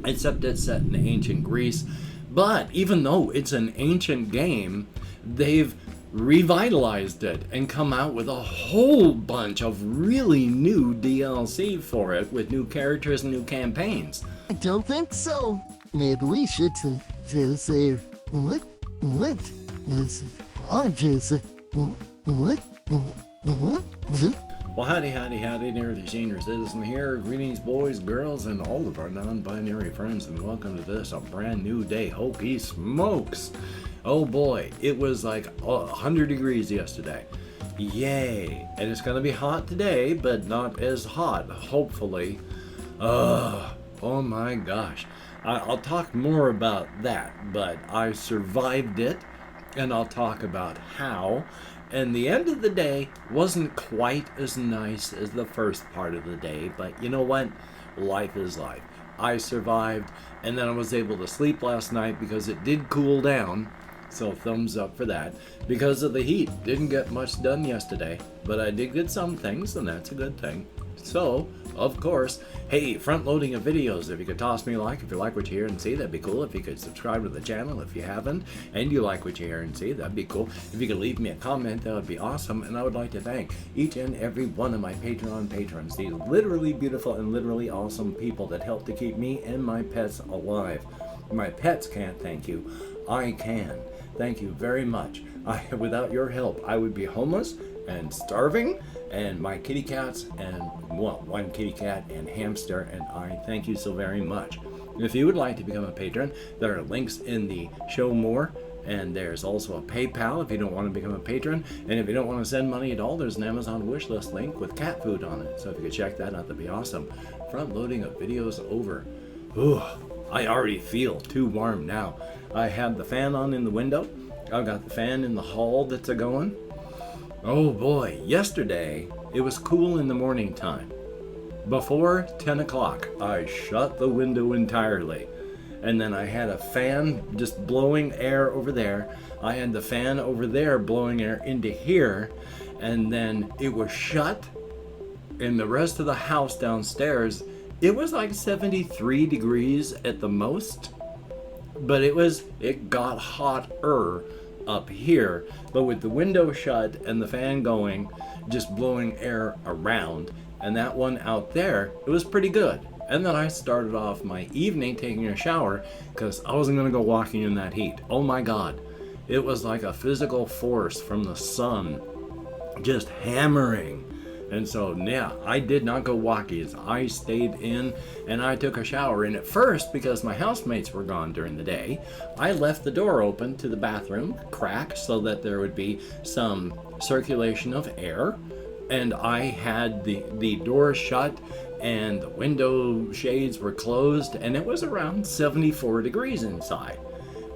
except it's set in ancient Greece. But even though it's an ancient game, they've revitalized it and come out with a whole bunch of really new DLC for it with new characters and new campaigns. I don't think so. Maybe we should say what is Well, howdy, Nearly Senior Citizen here. Greetings, boys, girls, and all of our non-binary friends, and welcome to this, a brand new day. Holy smokes! Oh boy, it was like 100 degrees yesterday. Yay! And it's gonna be hot today, but not as hot, hopefully. Oh my gosh. I'll talk more about that, but I survived it, and I'll talk about how. And the end of the day wasn't quite as nice as the first part of the day, but you know what? Life is life. I survived, and then I was able to sleep last night because it did cool down, so thumbs up for that. Because of the heat, didn't get much done yesterday, but I did get some things, and that's a good thing. So, of course, hey, front loading of videos, if you could toss me a like if you like what you hear and see, that'd be cool. If you could subscribe to the channel if you haven't, and you like what you hear and see, that'd be cool. If you could leave me a comment, that would be awesome. And I would like to thank each and every one of my Patreon patrons, these literally beautiful and literally awesome people that help to keep me and my pets alive. My pets can't thank you. I can. Thank you very much. Without your help, I would be homeless and starving, and my kitty cats, and well, one kitty cat and hamster, and I thank you so very much. If you would like to become a patron, there are links in the show more, and there's also a PayPal if you don't want to become a patron, and if you don't want to send money at all, there's an Amazon wishlist link with cat food on it, so if you could check that out, that'd be awesome. Front loading of videos over. Ooh, I already feel too warm now. I had the fan on in the window. I've got the fan in the hall that's a-going. Oh boy, yesterday it was cool in the morning time. Before 10 o'clock, I shut the window entirely. And then I had a fan just blowing air over there. I had the fan over there blowing air into here. And then it was shut. In the rest of the house downstairs, it was like 73 degrees at the most. But it got hotter up here, but with the window shut and the fan going, just blowing air around, and that one out there, it was pretty good. And then I started off my evening taking a shower because I wasn't going to go walking in that heat. Oh my god, it was like a physical force from the sun just hammering. And so, yeah, I did not go walkies. I stayed in and I took a shower. And at first, because my housemates were gone during the day, I left the door open to the bathroom crack so that there would be some circulation of air. And I had the door shut and the window shades were closed. And it was around 74 degrees inside.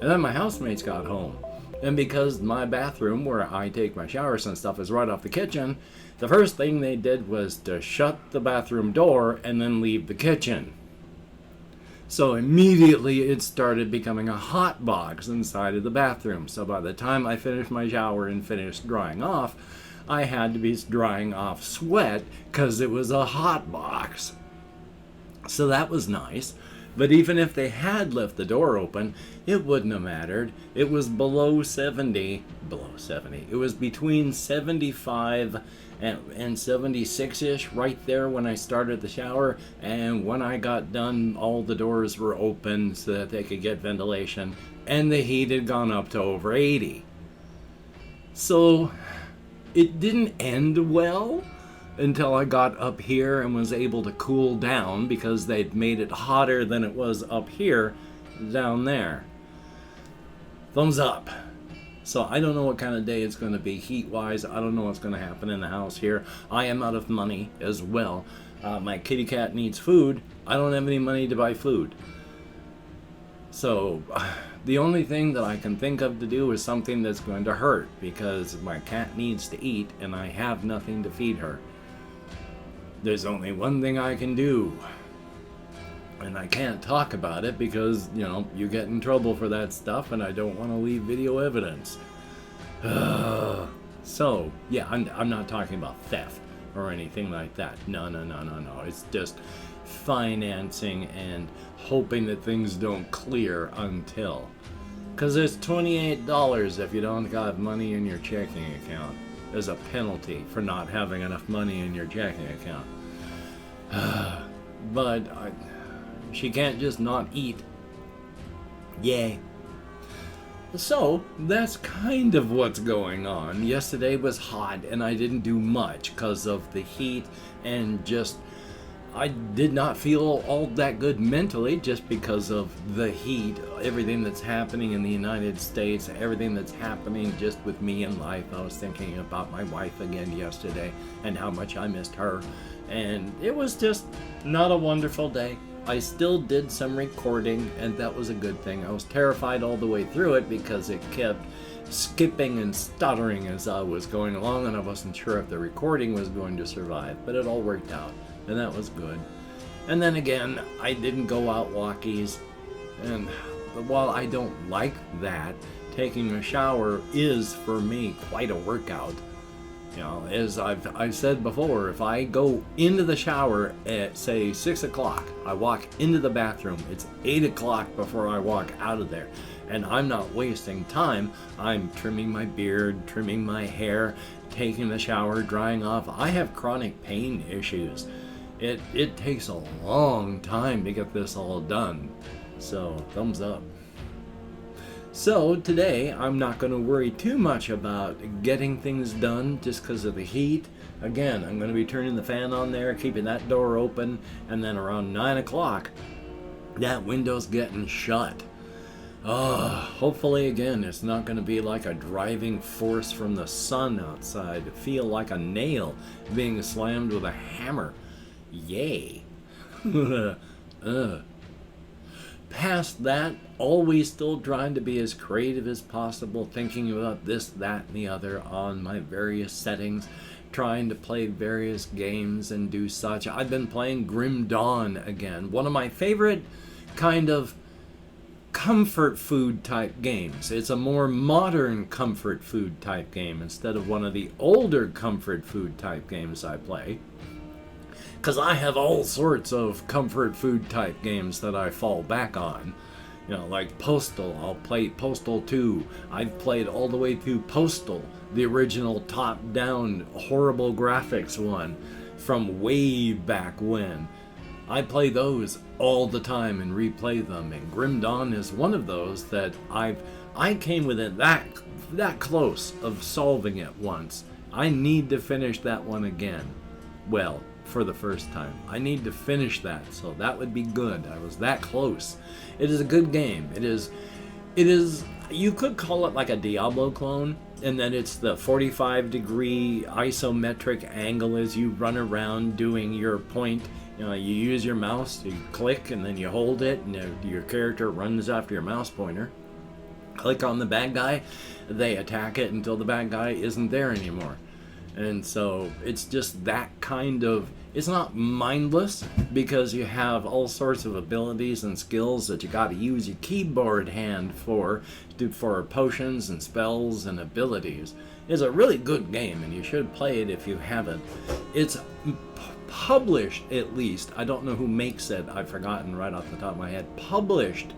And then my housemates got home. And because my bathroom, where I take my showers and stuff, is right off the kitchen, the first thing they did was to shut the bathroom door and then leave the kitchen. So immediately it started becoming a hot box inside of the bathroom. So by the time I finished my shower and finished drying off, I had to be drying off sweat because it was a hot box. So that was nice. But even if they had left the door open, it wouldn't have mattered. It was below 70. It was between 75 and 76-ish right there when I started the shower. And when I got done, all the doors were open so that they could get ventilation. And the heat had gone up to over 80. So it didn't end well until I got up here and was able to cool down because they'd made it hotter than it was up here down there. Thumbs up. So I don't know what kind of day it's going to be heat-wise. I don't know what's going to happen in the house here. I am out of money as well. My kitty cat needs food. I don't have any money to buy food. So the only thing that I can think of to do is something that's going to hurt because my cat needs to eat and I have nothing to feed her. There's only one thing I can do. And I can't talk about it because, you know, you get in trouble for that stuff and I don't want to leave video evidence. So, yeah, I'm not talking about theft or anything like that. No. It's just financing and hoping that things don't clear until. Because it's $28 if you don't have money in your checking account as a penalty for not having enough money in your checking account. But she can't just not eat. Yay. So, that's kind of what's going on. Yesterday was hot and I didn't do much because of the heat and just I did not feel all that good mentally just because of the heat, everything that's happening in the United States, everything that's happening just with me in life. I was thinking about my wife again yesterday and how much I missed her. And it was just not a wonderful day. I still did some recording, and that was a good thing. I was terrified all the way through it because it kept skipping and stuttering as I was going along, and I wasn't sure if the recording was going to survive, but it all worked out, and that was good. And then again, I didn't go out walkies, and while I don't like that, taking a shower is, for me, quite a workout. You know, as I've said before, if I go into the shower at, say, 6 o'clock, I walk into the bathroom, it's 8 o'clock before I walk out of there. And I'm not wasting time. I'm trimming my beard, trimming my hair, taking the shower, drying off. I have chronic pain issues. It takes a long time to get this all done. So, thumbs up. So today, I'm not going to worry too much about getting things done just because of the heat. Again, I'm going to be turning the fan on there, keeping that door open, and then around 9 o'clock, that window's getting shut. Hopefully again, it's not going to be like a driving force from the sun outside. Feel like a nail being slammed with a hammer. Yay. Past that, always still trying to be as creative as possible, thinking about this, that, and the other on my various settings, trying to play various games and do such. I've been playing Grim Dawn again, one of my favorite kind of comfort food type games. It's a more modern comfort food type game instead of one of the older comfort food type games I play. Because I have all sorts of comfort food type games that I fall back on. You know, like Postal. I'll play Postal 2. I've played all the way through Postal, the original top-down horrible graphics one from way back when. I play those all the time and replay them, and Grim Dawn is one of those that I came within that close of solving it once. I need to finish that one again. Well, for the first time. I need to finish that, so that would be good. I was that close. It is a good game. It is, you could call it like a Diablo clone, and then it's the 45-degree isometric angle as you run around doing your point. You know, you use your mouse, you click, and then you hold it, and your character runs after your mouse pointer. Click on the bad guy, they attack it until the bad guy isn't there anymore. And so it's just that kind of, it's not mindless because you have all sorts of abilities and skills that you got to use your keyboard hand for potions and spells and abilities. It's a really good game and you should play it if you haven't. It's published, at least, I don't know who makes it, I've forgotten right off the top of my head, published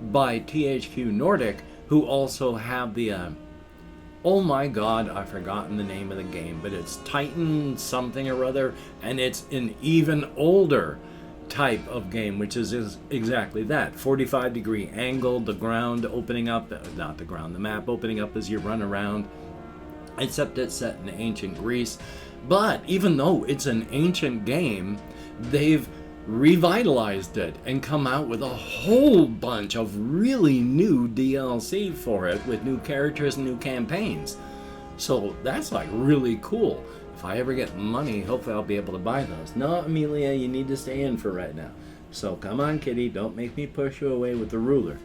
by THQ Nordic, who also have the oh my god, I've forgotten the name of the game, but it's Titan something or other, and it's an even older type of game, which is exactly that. 45-degree angle, the ground opening up, not the ground, the map opening up as you run around, except it's set in ancient Greece. But even though it's an ancient game, they've revitalized it and come out with a whole bunch of really new DLC for it with new characters and new campaigns. So that's like really cool. If I ever get money, hopefully I'll be able to buy those. No, Amelia, you need to stay in for right now. So come on, kitty, don't make me push you away with the ruler.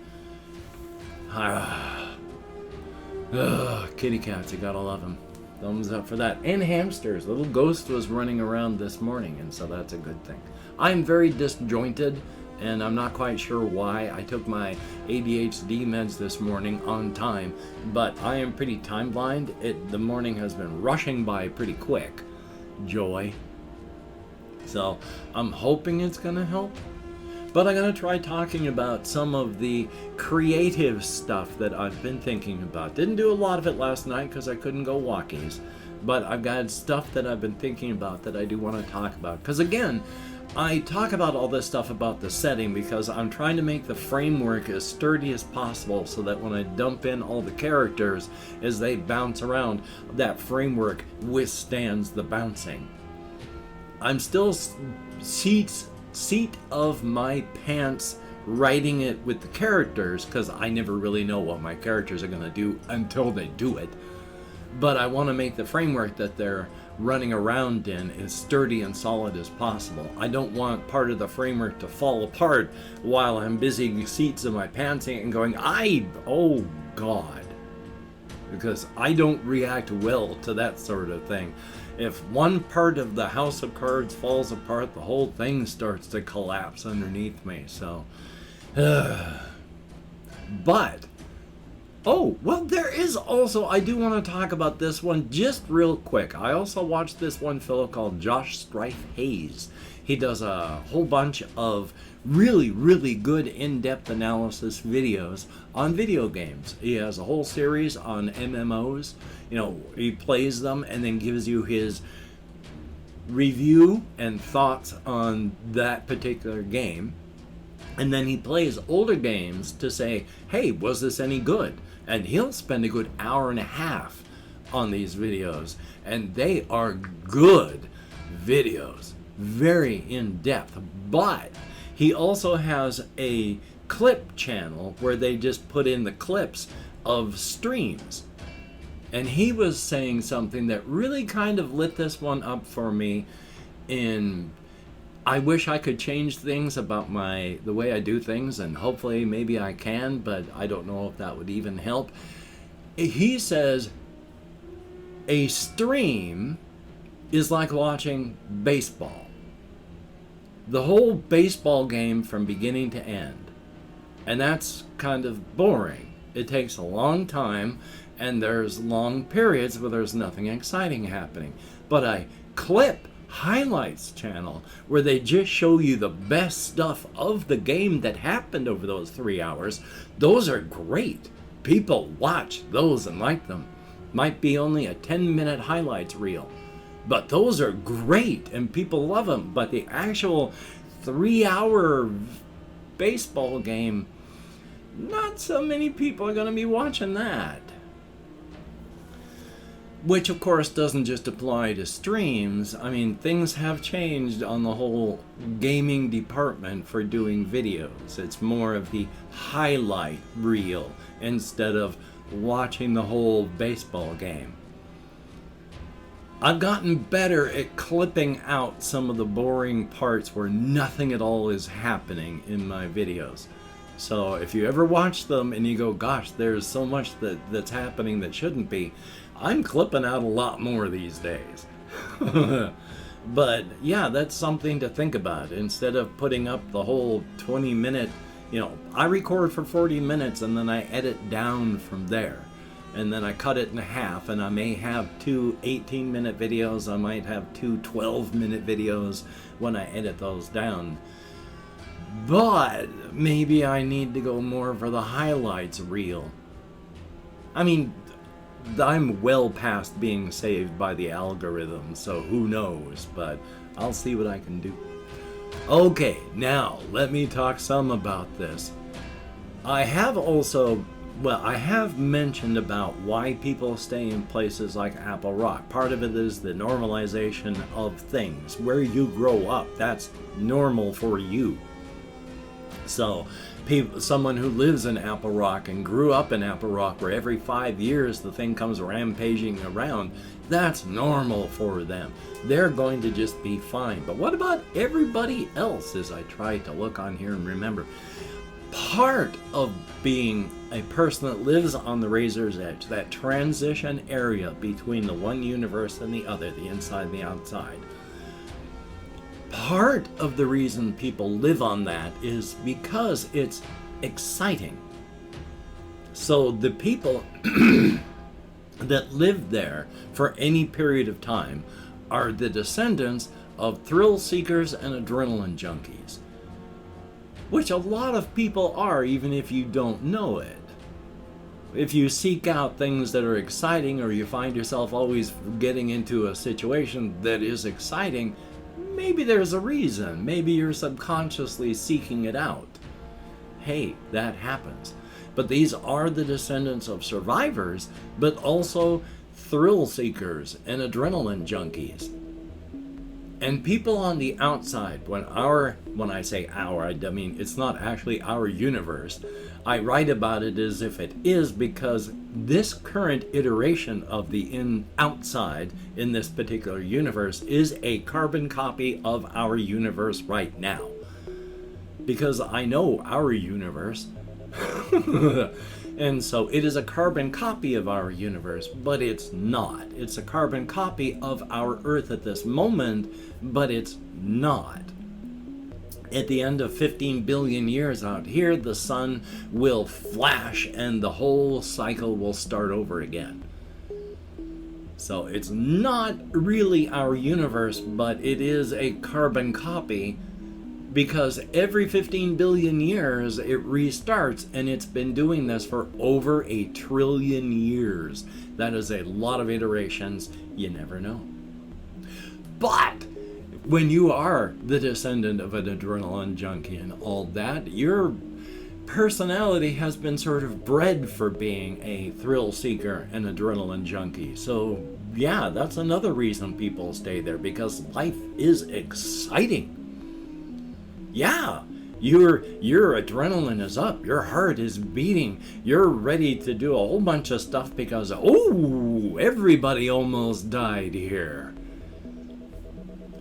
Kitty cats, you gotta love them. Thumbs up for that. And hamsters. Little Ghost was running around this morning, and so that's a good thing. I'm very disjointed, and I'm not quite sure why. I took my ADHD meds this morning on time, but I am pretty time blind. The morning has been rushing by pretty quick. Joy. So I'm hoping it's going to help. But I'm going to try talking about some of the creative stuff that I've been thinking about. Didn't do a lot of it last night because I couldn't go walkies. But I've got stuff that I've been thinking about that I do want to talk about. Because again, I talk about all this stuff about the setting because I'm trying to make the framework as sturdy as possible so that when I dump in all the characters as they bounce around, that framework withstands the bouncing. I'm still seat of my pants writing it with the characters because I never really know what my characters are going to do until they do it. But I want to make the framework that they're running around in as sturdy and solid as possible. I don't want part of the framework to fall apart while I'm busy seats of my pants and going, oh God. Because I don't react well to that sort of thing. If one part of the house of cards falls apart, the whole thing starts to collapse underneath me. So, but, oh, well, there is also, I do want to talk about this one just real quick. I also watched this one fellow called Josh Strife Hayes. He does a whole bunch of really, really good in-depth analysis videos on video games. He has a whole series on MMOs. You know, he plays them and then gives you his review and thoughts on that particular game. And then he plays older games to say, hey, was this any good? And he'll spend a good hour and a half on these videos. And they are good videos. Very in-depth. But he also has a clip channel where they just put in the clips of streams. And he was saying something that really kind of lit this one up for me in, I wish I could change things about the way I do things, and hopefully maybe I can, but I don't know if that would even help. He says a stream is like watching baseball. The whole baseball game from beginning to end. And that's kind of boring. It takes a long time, and there's long periods where there's nothing exciting happening. But a clip highlights channel where they just show you the best stuff of the game that happened over those 3 hours, those are great. People watch those and like them. Might be only a 10-minute highlights reel, but those are great and people love them. But the actual 3-hour baseball game, not so many people are going to be watching that. Which, of course, doesn't just apply to streams. I mean, things have changed on the whole gaming department for doing videos. It's more of the highlight reel instead of watching the whole baseball game. I've gotten better at clipping out some of the boring parts where nothing at all is happening in my videos. So if you ever watch them and you go, gosh, there's so much that's happening that shouldn't be, I'm clipping out a lot more these days. But yeah, that's something to think about. Instead of putting up the whole 20-minute, I record for 40 minutes and then I edit down from there. And then I cut it in half, and I may have 2 18-minute videos. I might have 2 12-minute videos when I edit those down. But maybe I need to go more for the highlights reel. I mean, I'm well past being saved by the algorithm, so who knows, but I'll see what I can do. Okay, now let me talk some about this. I have mentioned about why people stay in places like Apple Rock. Part of it is the normalization of things. Where you grow up, that's normal for you. So, someone who lives in Apple Rock and grew up in Apple Rock, where every 5 years the thing comes rampaging around, that's normal for them. They're going to just be fine. But what about everybody else, as I try to look on here and remember? Part of being a person that lives on the razor's edge, that transition area between the one universe and the other, the inside and the outside, part of the reason people live on that is because it's exciting. So the people that live there for any period of time are the descendants of thrill seekers and adrenaline junkies, which a lot of people are, even if you don't know it. If you seek out things that are exciting, or you find yourself always getting into a situation that is exciting, maybe there's a reason. Maybe you're subconsciously seeking it out. Hey, that happens. But these are the descendants of survivors, but also thrill seekers and adrenaline junkies. And people on the outside, when I say our, I mean it's not actually our universe. I write about it as if it is, because this current iteration of the outside in this particular universe is a carbon copy of our universe right now. Because I know our universe. And so it is a carbon copy of our universe, but it's not. It's a carbon copy of our Earth at this moment, but it's not. At the end of 15 billion years out here, the sun will flash and the whole cycle will start over again. So it's not really our universe, but it is a carbon copy, because every 15 billion years it restarts, and it's been doing this for over 1 trillion years. That is a lot of iterations. You never know. But when you are the descendant of an adrenaline junkie and all that, your personality has been sort of bred for being a thrill seeker and adrenaline junkie. So yeah, that's another reason people stay there, because life is exciting. Yeah, your adrenaline is up, your heart is beating, you're ready to do a whole bunch of stuff because, oh, everybody almost died here.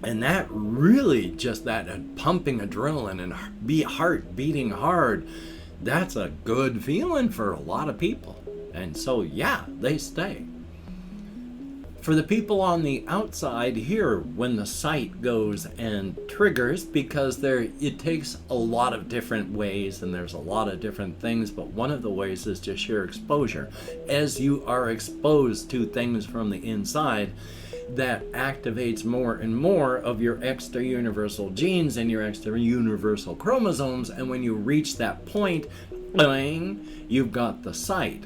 And that really, just that pumping adrenaline and heart beating hard, that's a good feeling for a lot of people. And so, yeah, they stay. For the people on the outside here, when the site goes and triggers, because it takes a lot of different ways and there's a lot of different things, but one of the ways is just sheer exposure. As you are exposed to things from the inside, that activates more and more of your extra-universal genes and your extra-universal chromosomes, and when you reach that point, bang, you've got the site.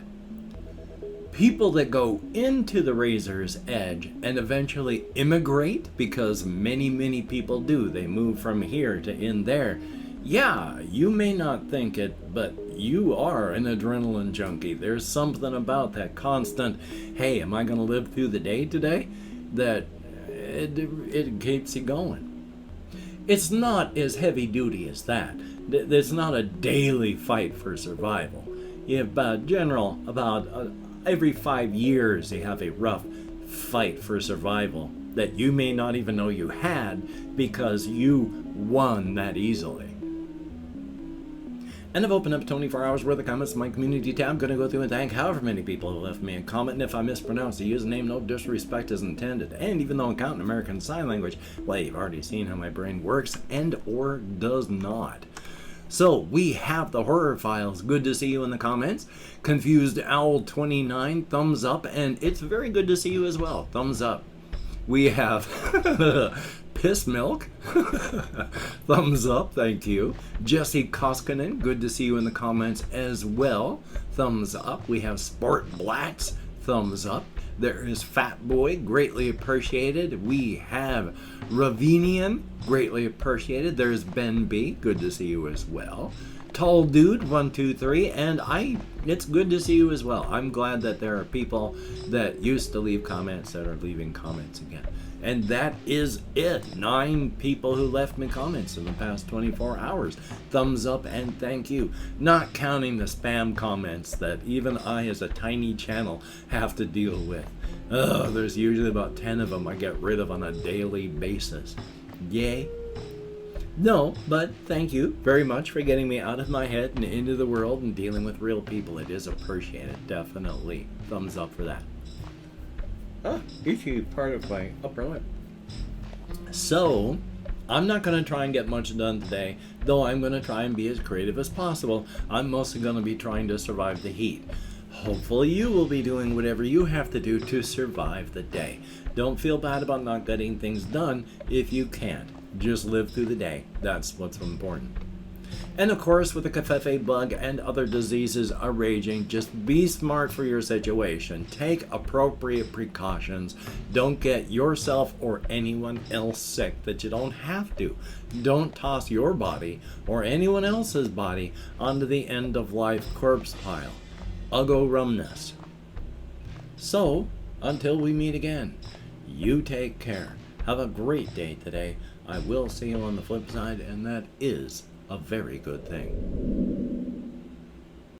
People that go into the razor's edge and eventually immigrate, because many people do, they move from here to in there. Yeah, you may not think it, but you are an adrenaline junkie. There's something about that constant, hey, am I going to live through the day today? That it keeps you going. It's not as heavy duty as that. There's not a daily fight for survival. You have about every 5 years you have a rough fight for survival that you may not even know you had, because you won that easily. And I've opened up 24 hours worth of comments in my community tab. I'm going to go through and thank however many people who left me a comment. And if I mispronounce the username, no disrespect is intended. And even though I'm counting American Sign Language, well, you've already seen how my brain works and or does not. So we have the Horror Files. Good to see you in the comments. Confused Owl 29, thumbs up. And it's very good to see you as well. Thumbs up. We have Piss Milk. Thumbs up, thank you. Jesse Koskinen, good to see you in the comments as well. Thumbs up. We have Sport Blacks. Thumbs up. There is Fat Boy, greatly appreciated. We have Ravinian, greatly appreciated. There's Ben B, good to see you as well. Tall Dude 123, and it's good to see you as well. I'm glad that there are people that used to leave comments that are leaving comments again. And that is it. 9 people who left me comments in the past 24 hours. Thumbs up and thank you. Not counting the spam comments that even I, as a tiny channel, have to deal with. There's usually about 10 of them I get rid of on a daily basis. Yay. No, but thank you very much for getting me out of my head and into the world and dealing with real people. It is appreciated, definitely. Thumbs up for that. Itchy part of my upper lip. So, I'm not going to try and get much done today, though I'm going to try and be as creative as possible. I'm mostly going to be trying to survive the heat. Hopefully you will be doing whatever you have to do to survive the day. Don't feel bad about not getting things done if you can't. Just live through the day. That's what's important. And of course, with the covfefe bug and other diseases are raging, just be smart for your situation. Take appropriate precautions. Don't get yourself or anyone else sick that you don't have to. Don't toss your body or anyone else's body onto the end-of-life corpse pile. Uggo rumness. So, until we meet again, you take care. Have a great day today. I will see you on the flip side, and that is a very good thing.